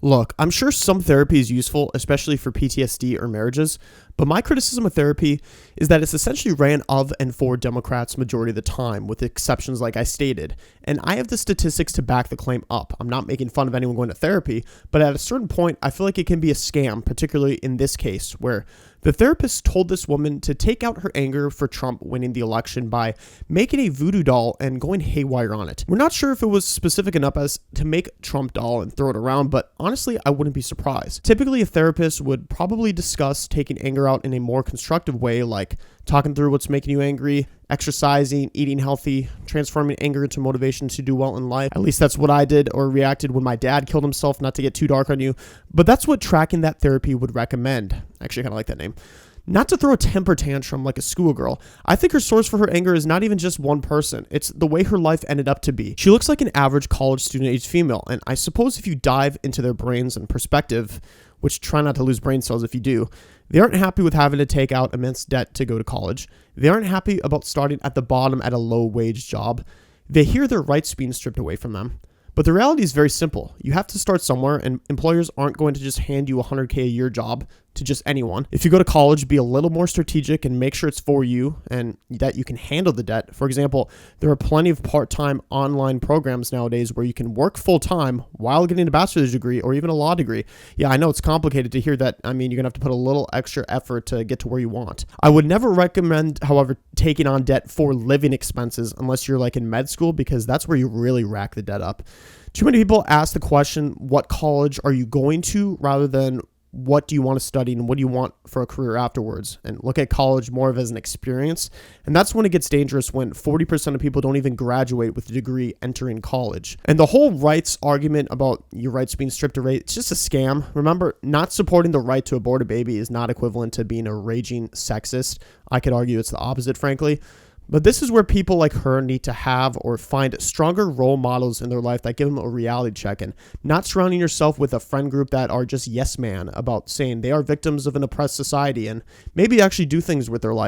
Look, I'm sure some therapy is useful, especially for PTSD or marriages, but my criticism of therapy is that it's essentially ran of and for Democrats majority of the time, with exceptions like I stated. And I have the statistics to back the claim up. I'm not making fun of anyone going to therapy, but at a certain point, I feel like it can be a scam, particularly in this case, where the therapist told this woman to take out her anger for Trump winning the election by making a voodoo doll and going haywire on it. We're not sure if it was specific enough as to make Trump doll and throw it around, but honestly, I wouldn't be surprised. Typically, a therapist would probably discuss taking anger out in a more constructive way, like talking through what's making you angry, exercising, eating healthy, transforming anger into motivation to do well in life. At least that's what I did or reacted when my dad killed himself, not to get too dark on you. But that's what tracking that therapy would recommend. Actually, I kind of like that name. Not to throw a temper tantrum like a schoolgirl. I think her source for her anger is not even just one person. It's the way her life ended up to be. She looks like an average college student-aged female, and I suppose if you dive into their brains and perspective, which try not to lose brain cells if you do, they aren't happy with having to take out immense debt to go to college. They aren't happy about starting at the bottom at a low-wage job. They hear their rights being stripped away from them. But the reality is very simple. You have to start somewhere, and employers aren't going to just hand you a $100K a year job to just anyone. If you go to college, be a little more strategic and make sure it's for you and that you can handle the debt. For example, there are plenty of part-time online programs nowadays where you can work full-time while getting a bachelor's degree or even a law degree. Yeah, I know it's complicated to hear that. I mean, you're going to have to put a little extra effort to get to where you want. I would never recommend, however, taking on debt for living expenses unless you're like in med school, because that's where you really rack the debt up. Too many people ask the question, what college are you going to, rather than what do you want to study and what do you want for a career afterwards, and look at college more of as an experience. And that's when it gets dangerous, when 40% of people don't even graduate with a degree entering college. And the whole rights argument about your rights being stripped away, it's just a scam. Remember, not supporting the right to abort a baby is not equivalent to being a raging sexist. I could argue it's the opposite, frankly. But this is where people like her need to have or find stronger role models in their life that give them a reality check, and not surrounding yourself with a friend group that are just yes man about saying they are victims of an oppressed society and maybe actually do things with their life.